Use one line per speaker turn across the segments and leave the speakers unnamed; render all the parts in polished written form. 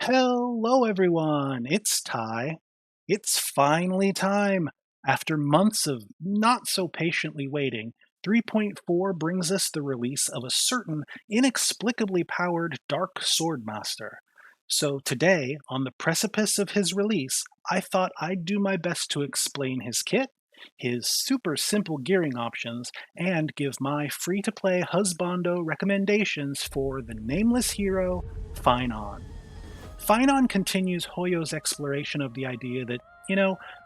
Hello, everyone. It's Ty. It's finally time. After months of not so patiently waiting, 3.4 brings us the release of a certain inexplicably powered Dark Swordmaster. So today, on the precipice of his release, I thought I'd do my best to explain his kit, his super simple gearing options, and give my free to play Husbando recommendations for the nameless hero, Phainon. Phainon continues Hoyo's exploration of the idea that,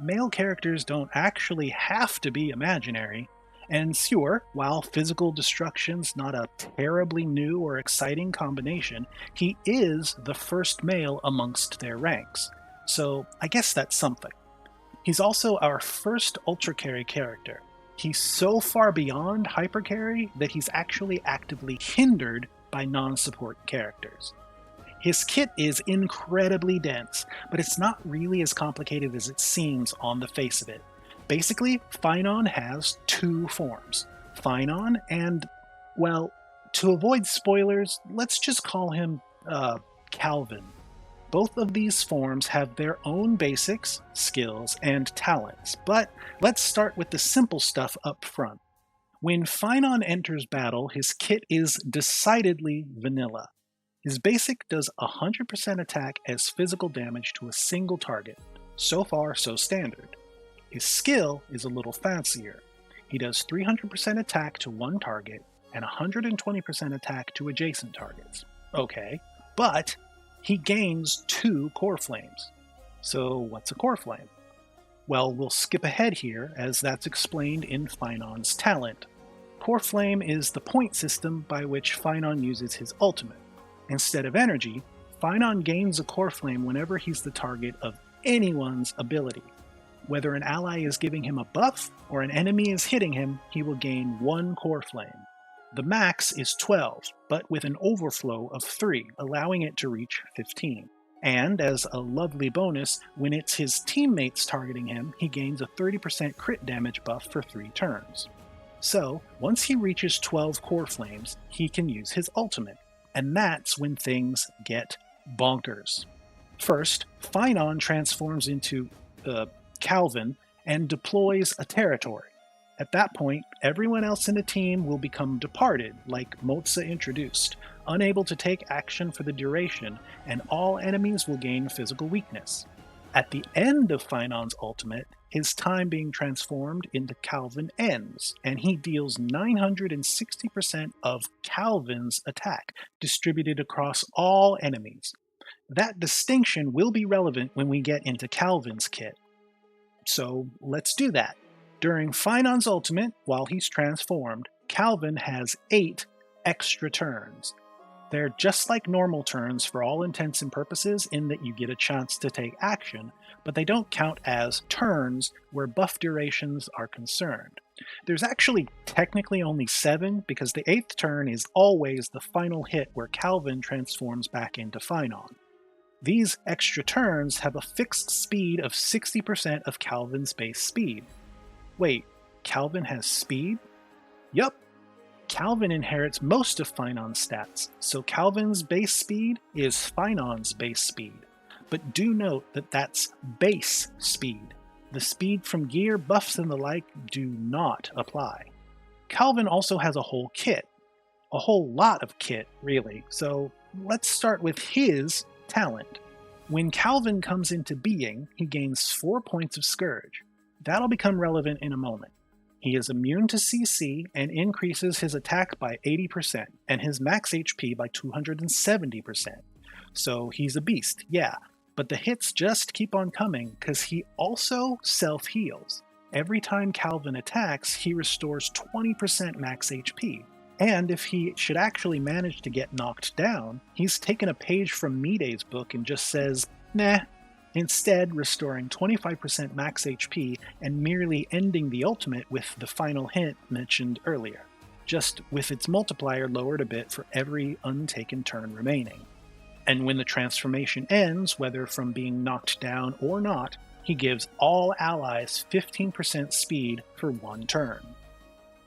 male characters don't actually have to be imaginary. And sure, while physical destruction's not a terribly new or exciting combination, he is the first male amongst their ranks. So I guess that's something. He's also our first Ultra Carry character. He's so far beyond Hyper Carry that he's actually actively hindered by non-support characters. His kit is incredibly dense, but it's not really as complicated as it seems on the face of it. Basically, Phainon has two forms. Phainon and, well, to avoid spoilers, let's just call him, Calvin. Both of these forms have their own basics, skills, and talents, but let's start with the simple stuff up front. When Phainon enters battle, his kit is decidedly vanilla. His basic does 100% attack as physical damage to a single target. So far, so standard. His skill is a little fancier. He does 300% attack to one target and 120% attack to adjacent targets. Okay, but he gains 2 core flames. So what's a core flame? Well, we'll skip ahead here as that's explained in Phainon's talent. Core flame is the point system by which Phainon uses his ultimate. Instead of energy, Phainon gains a core flame whenever he's the target of anyone's ability. Whether an ally is giving him a buff or an enemy is hitting him, he will gain 1 core flame. The max is 12, but with an overflow of 3, allowing it to reach 15. And as a lovely bonus, when it's his teammates targeting him, he gains a 30% crit damage buff for 3 turns. So, once he reaches 12 core flames, he can use his ultimate. And that's when things get bonkers. First, Phainon transforms into Calvin and deploys a territory. At that point, everyone else in the team will become departed, like Motza introduced, unable to take action for the duration, and all enemies will gain physical weakness. At the end of Phainon's ultimate, his time being transformed into Calvin ends, and he deals 960% of Calvin's attack, distributed across all enemies. That distinction will be relevant when we get into Calvin's kit. So let's do that. During Phainon's ultimate, while he's transformed, Calvin has 8 extra turns. They're just like normal turns for all intents and purposes in that you get a chance to take action, but they don't count as turns where buff durations are concerned. There's actually technically only 7 because the 8th turn is always the final hit where Calvin transforms back into Phainon. These extra turns have a fixed speed of 60% of Calvin's base speed. Wait, Calvin has speed? Yup. Calvin inherits most of Phainon's stats, so Calvin's base speed is Phainon's base speed. But do note that that's base speed. The speed from gear, buffs, and the like do not apply. Calvin also has a whole kit. A whole lot of kit, really, so let's start with his talent. When Calvin comes into being, he gains 4 points of Scourge. That'll become relevant in a moment. He is immune to CC and increases his attack by 80% and his max HP by 270%. So he's a beast, yeah, but the hits just keep on coming because he also self-heals. Every time Calvin attacks, he restores 20% max HP. And if he should actually manage to get knocked down, he's taken a page from Mide's book and just says, nah, instead restoring 25% max HP and merely ending the ultimate with the final hint mentioned earlier, just with its multiplier lowered a bit for every untaken turn remaining. And when the transformation ends, whether from being knocked down or not, he gives all allies 15% speed for 1 turn.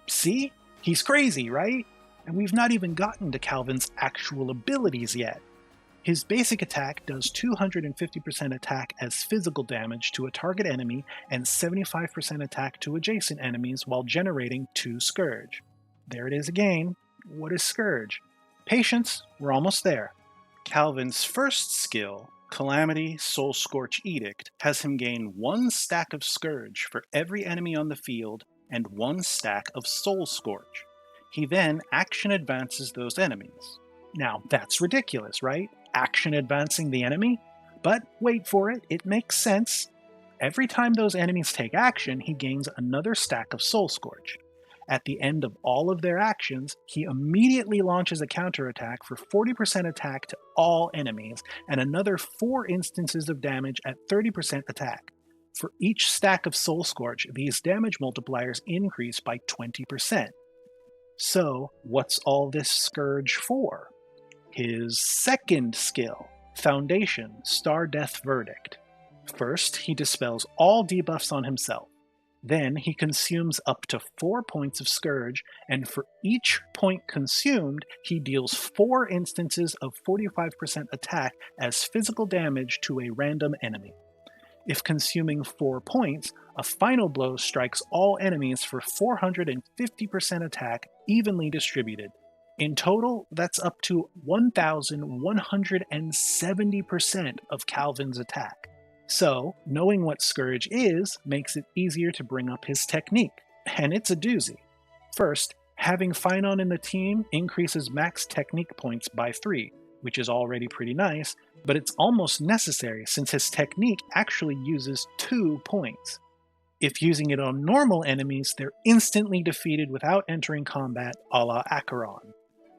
See? He's crazy, right? And we've not even gotten to Calvin's actual abilities yet. His basic attack does 250% attack as physical damage to a target enemy and 75% attack to adjacent enemies while generating 2 Scourge. There it is again. What is Scourge? Patience, we're almost there. Calvin's first skill, Calamity Soul Scorch Edict, has him gain 1 stack of Scourge for every enemy on the field and 1 stack of Soul Scorch. He then action advances those enemies. Now, that's ridiculous, right? Action advancing the enemy? But wait for it, it makes sense. Every time those enemies take action, he gains another stack of Soul Scorch. At the end of all of their actions, he immediately launches a counterattack for 40% attack to all enemies and another 4 instances of damage at 30% attack. For each stack of Soul Scorch, these damage multipliers increase by 20%. So, what's all this Scourge for? His second skill, Foundation Star Death Verdict. First, he dispels all debuffs on himself. Then he consumes up to 4 points of Scourge, and for each point consumed, he deals 4 instances of 45% attack as physical damage to a random enemy. If consuming 4 points, a final blow strikes all enemies for 450% attack, evenly distributed. In total, that's up to 1,170% of Calvin's attack. So, knowing what Scourge is makes it easier to bring up his technique, and it's a doozy. First, having Phainon in the team increases max technique points by 3, which is already pretty nice, but it's almost necessary since his technique actually uses 2 points. If using it on normal enemies, they're instantly defeated without entering combat, a la Acheron.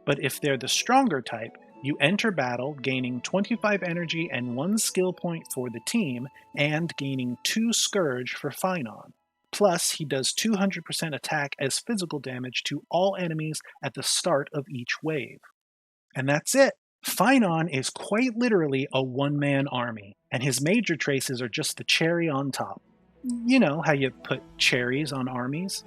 But if they're the stronger type, you enter battle gaining 25 energy and 1 skill point for the team, and gaining 2 Scourge for Phainon. Plus, he does 200% attack as physical damage to all enemies at the start of each wave. And that's it! Phainon is quite literally a one-man army, and his major traces are just the cherry on top. You know how you put cherries on armies?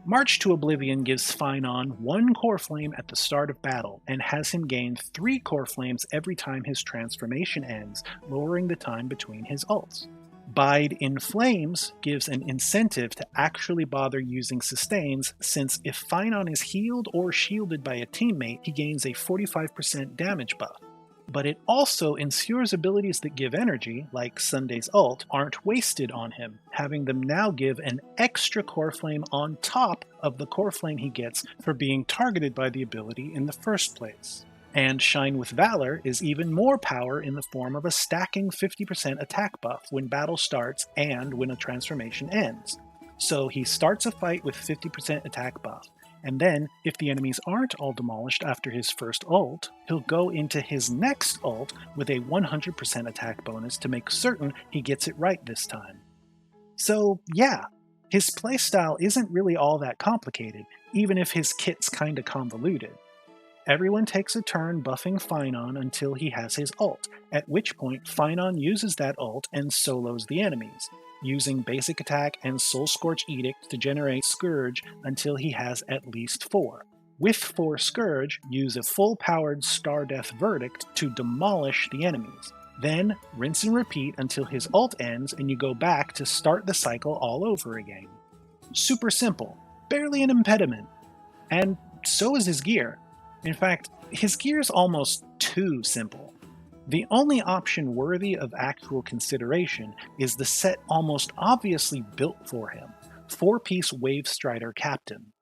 March to Oblivion gives Phainon 1 core flame at the start of battle, and has him gain 3 core flames every time his transformation ends, lowering the time between his ults. Bide in Flames gives an incentive to actually bother using sustains, since if Phainon is healed or shielded by a teammate, he gains a 45% damage buff. But it also ensures abilities that give energy, like Sunday's ult, aren't wasted on him, having them now give an extra core flame on top of the core flame he gets for being targeted by the ability in the first place. And Shine with Valor is even more power in the form of a stacking 50% attack buff when battle starts and when a transformation ends. So he starts a fight with 50% attack buff, and then, if the enemies aren't all demolished after his first ult, he'll go into his next ult with a 100% attack bonus to make certain he gets it right this time. So yeah, his playstyle isn't really all that complicated, even if his kit's kinda convoluted. Everyone takes a turn buffing Phainon until he has his ult, at which point Phainon uses that ult and solos the enemies, using basic attack and Soul Scorch Edict to generate Scourge until he has at least 4. With 4 Scourge, use a full-powered Star Death Verdict to demolish the enemies. Then, rinse and repeat until his ult ends and you go back to start the cycle all over again. Super simple, barely an impediment. And so is his gear. In fact, his gear's almost too simple. The only option worthy of actual consideration is the set almost obviously built for him, 4-piece Wave Strider Captain.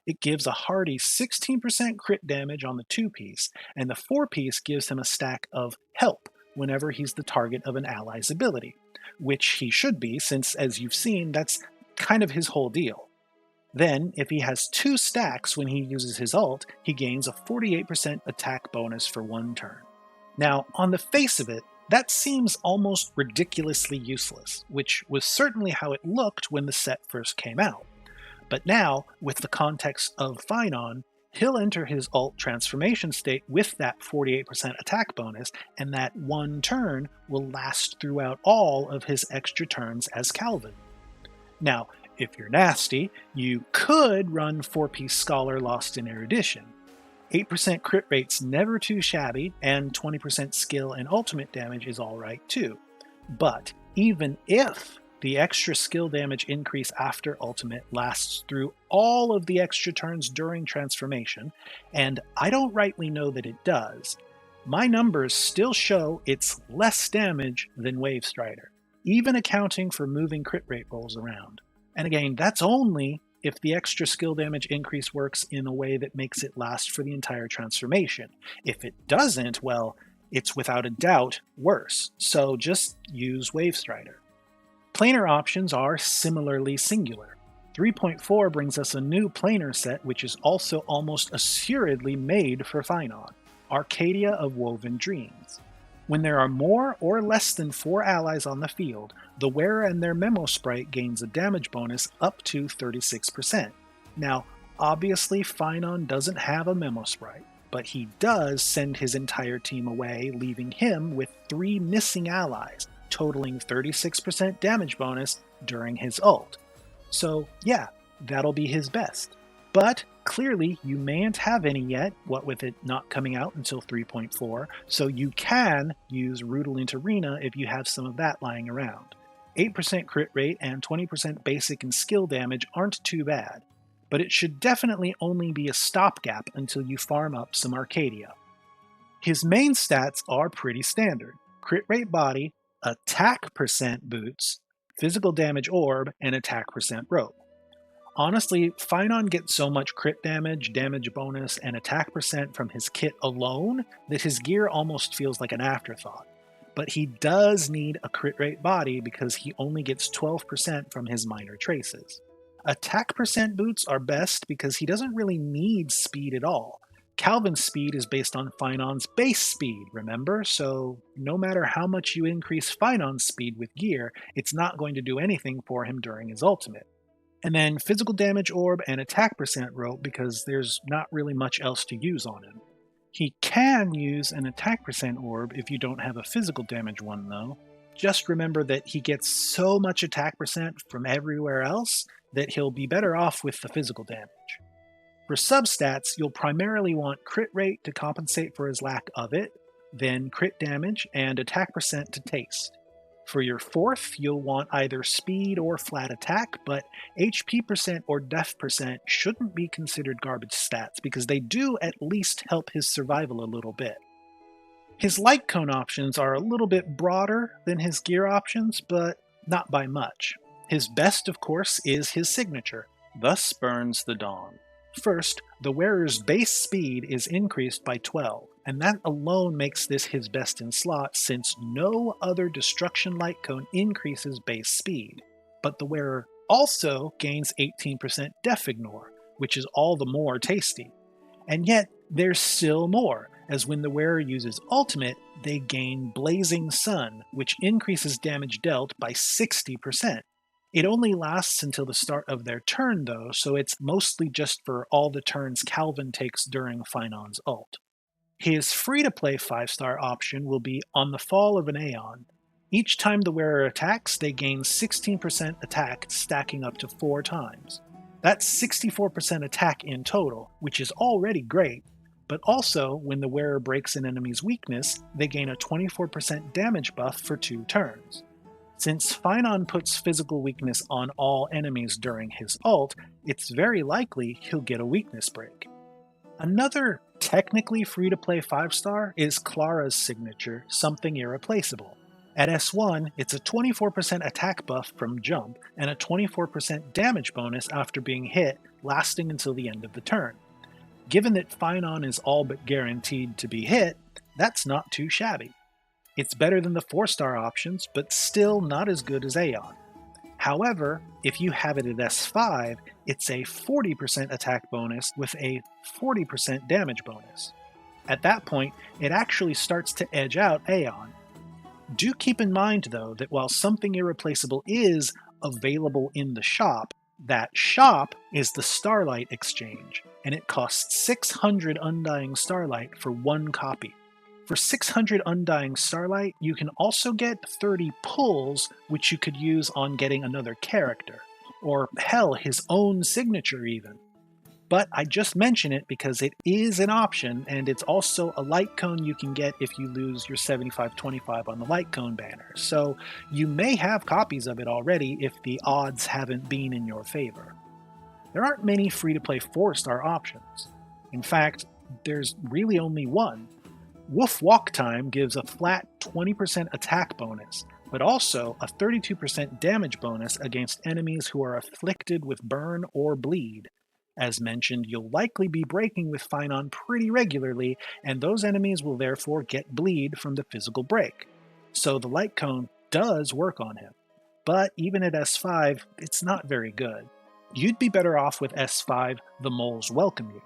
It gives a hearty 16% crit damage on the 2-piece, and the 4-piece gives him a stack of Help whenever he's the target of an ally's ability, which he should be since, as you've seen, that's kind of his whole deal. Then, if he has 2 stacks when he uses his ult, he gains a 48% attack bonus for 1 turn. Now, on the face of it, that seems almost ridiculously useless, which was certainly how it looked when the set first came out. But now, with the context of Phainon, he'll enter his ult transformation state with that 48% attack bonus, and that 1 turn will last throughout all of his extra turns as Calvin. Now, if you're nasty, you could run 4-piece Scholar Lost in Erudition. 8% crit rate's never too shabby, and 20% skill and ultimate damage is alright too. But even if the extra skill damage increase after ultimate lasts through all of the extra turns during transformation, and I don't rightly know that it does, my numbers still show it's less damage than Wave Strider, even accounting for moving crit rate rolls around. And again, that's only if the extra skill damage increase works in a way that makes it last for the entire transformation. If it doesn't, well, it's without a doubt worse, so just use Wave Strider. Planar options are similarly singular. 3.4 brings us a new planar set which is also almost assuredly made for Phainon, Arcadia of Woven Dreams. When there are more or less than 4 allies on the field, the wearer and their memo sprite gains a damage bonus up to 36%. Now, obviously Phainon doesn't have a memo sprite, but he does send his entire team away, leaving him with 3 missing allies, totaling 36% damage bonus during his ult. So yeah, that'll be his best. But clearly you mayn't have any yet, what with it not coming out until 3.4, so you can use Rudolent Arena if you have some of that lying around. 8% crit rate and 20% basic and skill damage aren't too bad, but it should definitely only be a stopgap until you farm up some Arcadia. His main stats are pretty standard: crit rate body, attack percent boots, physical damage orb, and attack percent rope. Honestly, Phainon gets so much crit damage, damage bonus, and attack percent from his kit alone that his gear almost feels like an afterthought. But he does need a crit rate body because he only gets 12% from his minor traces. Attack percent boots are best because he doesn't really need speed at all. Calvin's speed is based on Phainon's base speed, remember? So no matter how much you increase Phainon's speed with gear, it's not going to do anything for him during his ultimate. And then physical damage orb and attack percent rope because there's not really much else to use on him. He can use an attack percent orb if you don't have a physical damage one though. Just remember that he gets so much attack percent from everywhere else that he'll be better off with the physical damage. For substats, you'll primarily want crit rate to compensate for his lack of it, then crit damage and attack percent to taste. For your fourth, you'll want either speed or flat attack, but HP percent or def percent shouldn't be considered garbage stats because they do at least help his survival a little bit. His Lightcone options are a little bit broader than his gear options, but not by much. His best, of course, is his signature, Thus Burns the Dawn. First, the wearer's base speed is increased by 12, and that alone makes this his best in slot since no other Destruction Lightcone increases base speed. But the wearer also gains 18% Def Ignore, which is all the more tasty. And yet, there's still more, as when the wearer uses Ultimate, they gain Blazing Sun, which increases damage dealt by 60%. It only lasts until the start of their turn though, so it's mostly just for all the turns Calvin takes during Phainon's ult. His free-to-play 5-star option will be On the Fall of an Aeon. Each time the wearer attacks, they gain 16% attack, stacking up to 4 times. That's 64% attack in total, which is already great, but also, when the wearer breaks an enemy's weakness, they gain a 24% damage buff for 2 turns. Since Phainon puts physical weakness on all enemies during his ult, it's very likely he'll get a weakness break. Another technically free-to-play 5-star is Clara's signature, Something Irreplaceable. At S1, it's a 24% attack buff from jump and a 24% damage bonus after being hit, lasting until the end of the turn. Given that Phainon is all but guaranteed to be hit, that's not too shabby. It's better than the 4-star options, but still not as good as Aeon. However, if you have it at S5, it's a 40% attack bonus with a 40% damage bonus. At that point, it actually starts to edge out Aeon. Do keep in mind, though, that while Something Irreplaceable is available in the shop, that shop is the Starlight Exchange, and it costs 600 Undying Starlight for 1 copy. For 600 Undying Starlight, you can also get 30 pulls, which you could use on getting another character, or hell, his own signature even. But I just mention it because it is an option, and it's also a light cone you can get if you lose your 75-25 on the light cone banner. So you may have copies of it already if the odds haven't been in your favor. There aren't many free-to-play 4-star options. In fact, there's really only one. Woof Walk Time gives a flat 20% attack bonus, but also a 32% damage bonus against enemies who are afflicted with burn or bleed. As mentioned, you'll likely be breaking with Phainon pretty regularly, and those enemies will therefore get bleed from the physical break. So the light cone does work on him. But even at S5, it's not very good. You'd be better off with S5, The Moles Welcome You.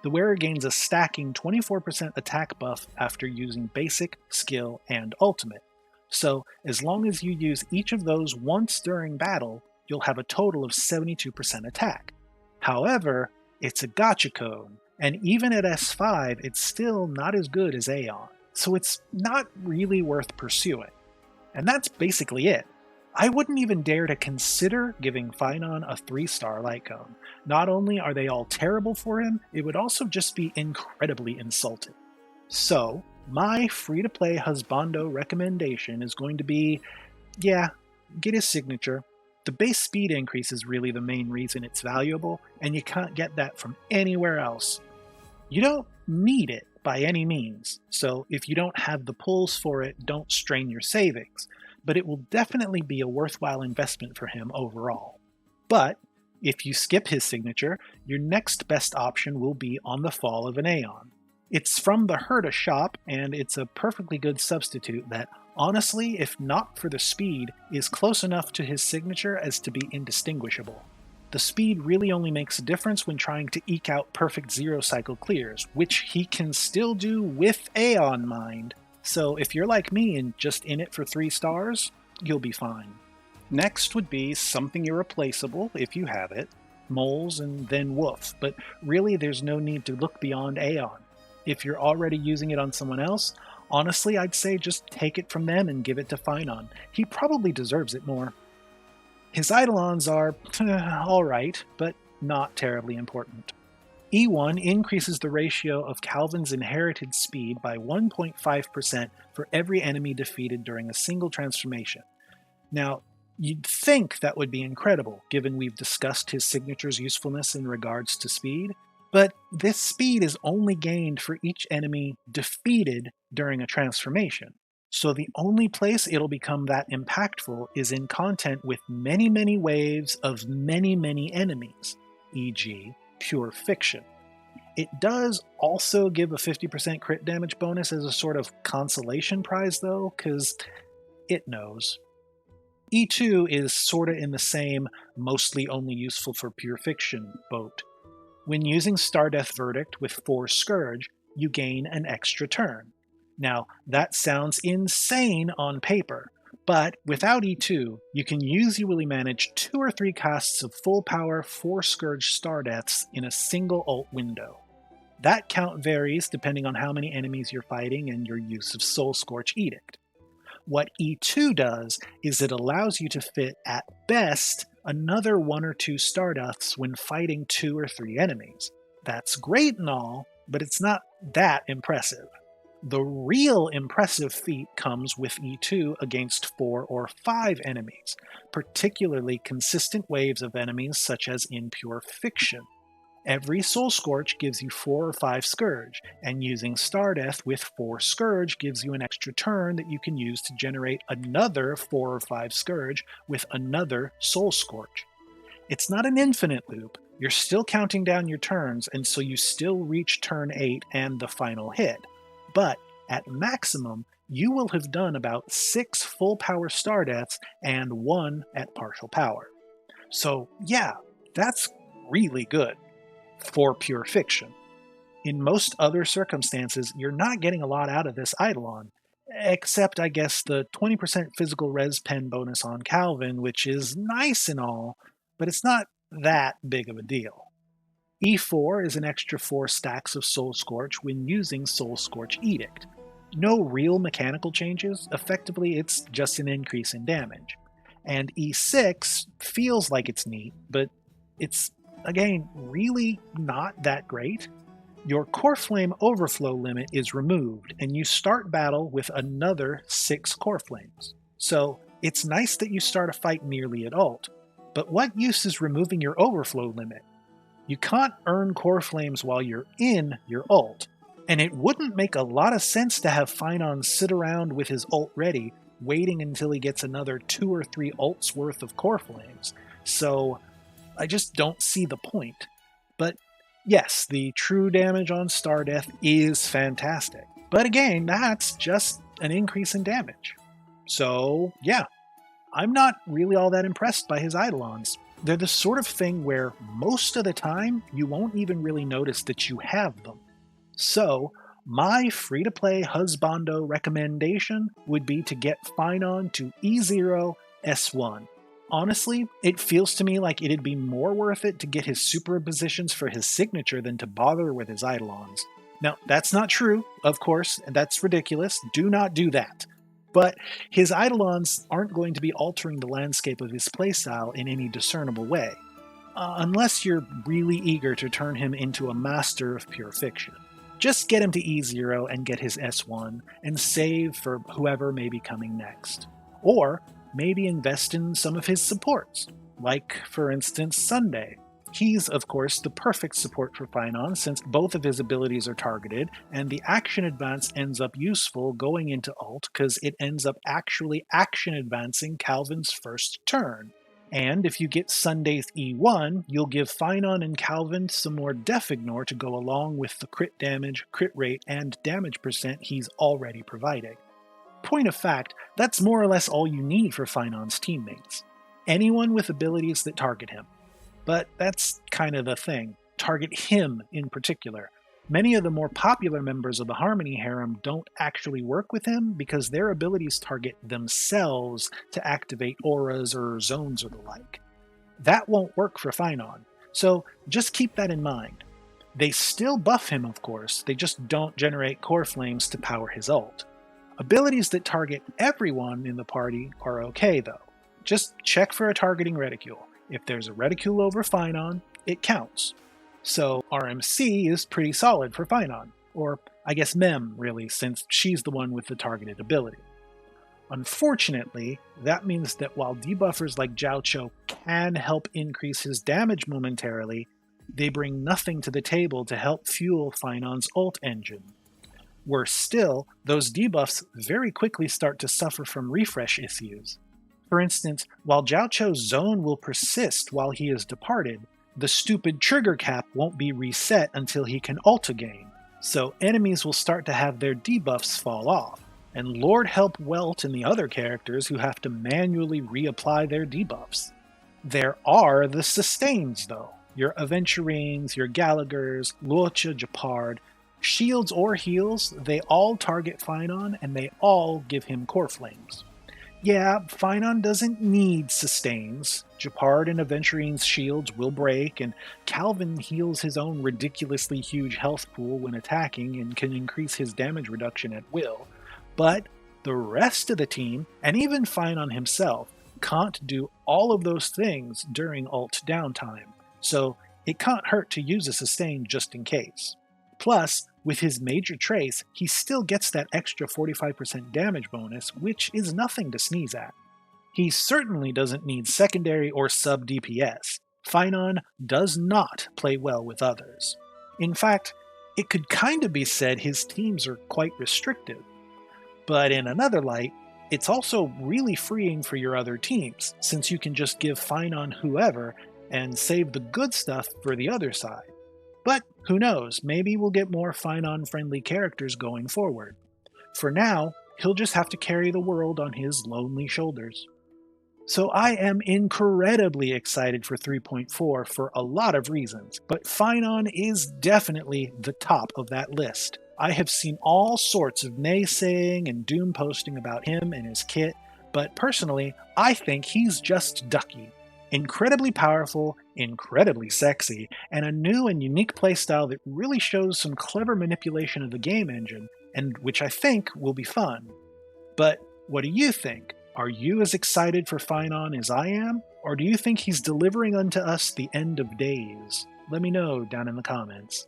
The wearer gains a stacking 24% attack buff after using basic, skill, and ultimate. So as long as you use each of those once during battle, you'll have a total of 72% attack. However, it's a gacha cone, and even at S5, it's still not as good as Aeon, so it's not really worth pursuing. And that's basically it. I wouldn't even dare to consider giving Phainon a 3-star light cone. Not only are they all terrible for him, it would also just be incredibly insulting. So, my free-to-play Husbando recommendation is going to be, get his signature. The base speed increase is really the main reason it's valuable, and you can't get that from anywhere else. You don't need it by any means, so if you don't have the pulls for it, don't strain your savings. But it will definitely be a worthwhile investment for him overall. But if you skip his signature, your next best option will be On the Fall of an Aeon. It's from the Herta shop, and it's a perfectly good substitute that, honestly, if not for the speed, is close enough to his signature as to be indistinguishable. The speed really only makes a difference when trying to eke out perfect zero-cycle clears, which he can still do with Aeon Mind. So if you're like me and just in it for 3 stars, you'll be fine. Next would be something irreplaceable, if you have it, Moles and then Woof, but really there's no need to look beyond Aeon. If you're already using it on someone else, honestly I'd say just take it from them and give it to Phainon. He probably deserves it more. His Eidolons are alright, but not terribly important. E1 increases the ratio of Calvin's inherited speed by 1.5% for every enemy defeated during a single transformation. Now, you'd think that would be incredible, given we've discussed his signature's usefulness in regards to speed, but this speed is only gained for each enemy defeated during a transformation. So the only place it'll become that impactful is in content with many waves of many enemies, e.g., pure fiction. It does also give a 50% crit damage bonus as a sort of consolation prize though, because it knows. E2 is sorta in the same mostly only useful for pure fiction boat. When using Stardeath Verdict with 4 Scourge, you gain an extra turn. Now, that sounds insane on paper, but without E2, you can usually manage 2 or 3 casts of full power 4 Scourge Stardeaths in a single ult window. That count varies depending on how many enemies you're fighting and your use of Soul Scorch Edict. What E2 does is it allows you to fit, at best, another 1 or 2 Stardeaths when fighting 2 or 3 enemies. That's great and all, but it's not that impressive. The real impressive feat comes with E2 against 4 or 5 enemies, particularly consistent waves of enemies such as in Pure Fiction. Every Soul Scorch gives you 4 or 5 Scourge, and using Stardeath with 4 Scourge gives you an extra turn that you can use to generate another 4 or 5 Scourge with another Soul Scorch. It's not an infinite loop, you're still counting down your turns, and so you still reach turn 8 and the final hit. But at maximum, you will have done about 6 full power Stardeaths and 1 at partial power. So yeah, that's really good for Pure Fiction. In most other circumstances, you're not getting a lot out of this Eidolon, except I guess the 20% physical res pen bonus on Calvin, which is nice and all, but it's not that big of a deal. E4 is an extra 4 stacks of Soul Scorch when using Soul Scorch Edict. No real mechanical changes, effectively it's just an increase in damage. And E6 feels like it's neat, but it's again, really not that great. Your Core Flame overflow limit is removed, and you start battle with another 6 Core Flames. So it's nice that you start a fight nearly at ult, but what use is removing your overflow limit? You can't earn Core Flames while you're in your ult, and it wouldn't make a lot of sense to have Phainon sit around with his ult ready, waiting until he gets another 2 or 3 ults worth of Core Flames. So I just don't see the point. But yes, the true damage on Star Death is fantastic. But again, that's just an increase in damage. So yeah, I'm not really all that impressed by his Eidolons. They're the sort of thing where most of the time you won't even really notice that you have them. So, my free-to-play Husbando recommendation would be to get Phainon to E0 S1. Honestly, it feels to me like it'd be more worth it to get his superpositions for his signature than to bother with his Eidolons. Now, that's not true, of course, and that's ridiculous. Do not do that. But his Eidolons aren't going to be altering the landscape of his playstyle in any discernible way, unless you're really eager to turn him into a master of pure fiction. Just get him to E0 and get his S1, and save for whoever may be coming next. Or maybe invest in some of his supports, like, for instance, Sunday. He's, of course, the perfect support for Phainon since both of his abilities are targeted, and the action advance ends up useful going into ult because it ends up actually action advancing Calvin's first turn. And if you get Sunday's E1, you'll give Phainon and Calvin some more def ignore to go along with the crit damage, crit rate, and damage percent he's already providing. Point of fact, that's more or less all you need for Phainon's teammates. Anyone with abilities that target him. But that's kind of the thing. Target him in particular. Many of the more popular members of the Harmony Harem don't actually work with him because their abilities target themselves to activate auras or zones or the like. That won't work for Phainon, so just keep that in mind. They still buff him, of course, they just don't generate core flames to power his ult. Abilities that target everyone in the party are okay though. Just check for a targeting reticule. If there's a reticule over Phainon, it counts. So RMC is pretty solid for Phainon, or I guess Mem really, since she's the one with the targeted ability. Unfortunately, that means that while debuffers like Jiao Cho can help increase his damage momentarily, they bring nothing to the table to help fuel Phainon's ult engine. Worse still, those debuffs very quickly start to suffer from refresh issues. For instance, while Jiao Cho's zone will persist while he is departed, the stupid trigger cap won't be reset until he can ult again, so enemies will start to have their debuffs fall off, and Lord help Welt and the other characters who have to manually reapply their debuffs. There are the sustains though, your Aventurines, your Gallaghers, Luocha, Japard. Shields or heals, they all target Phainon and they all give him core flames. Yeah, Phainon doesn't need sustains. Japard and Aventurine's shields will break, and Calvin heals his own ridiculously huge health pool when attacking and can increase his damage reduction at will. But the rest of the team, and even Phainon himself, can't do all of those things during ult downtime, so it can't hurt to use a sustain just in case. Plus, with his major trace, he still gets that extra 45% damage bonus, which is nothing to sneeze at. He certainly doesn't need secondary or sub DPS. Phainon does not play well with others. In fact, it could kind of be said his teams are quite restrictive. But in another light, it's also really freeing for your other teams, since you can just give Phainon whoever and save the good stuff for the other side. But who knows, maybe we'll get more Phainon-friendly characters going forward. For now, he'll just have to carry the world on his lonely shoulders. So I am incredibly excited for 3.4 for a lot of reasons, but Phainon is definitely the top of that list. I have seen all sorts of naysaying and doom posting about him and his kit, but personally, I think he's just ducky. Incredibly powerful, incredibly sexy, and a new and unique playstyle that really shows some clever manipulation of the game engine, and which I think will be fun. But what do you think? Are you as excited for Phainon as I am? Or do you think he's delivering unto us the end of days? Let me know down in the comments.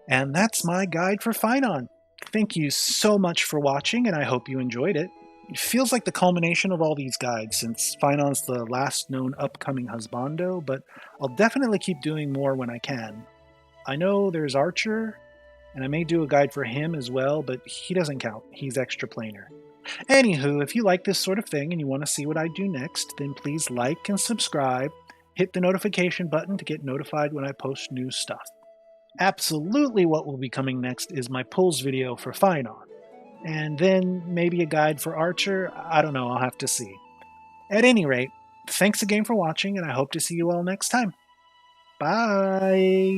And that's my guide for Phainon. Thank you so much for watching, and I hope you enjoyed it. It feels like the culmination of all these guides, since Phainon's the last known upcoming Husbando, but I'll definitely keep doing more when I can. I know there's Archer, and I may do a guide for him as well, but he doesn't count. He's extra planar. Anywho, if you like this sort of thing and you want to see what I do next, then please like and subscribe. Hit the notification button to get notified when I post new stuff. Absolutely what will be coming next is my pulls video for Phainon. And then maybe a guide for Archer. I don't know, I'll have to see. At any rate, thanks again for watching, and I hope to see you all next time. Bye!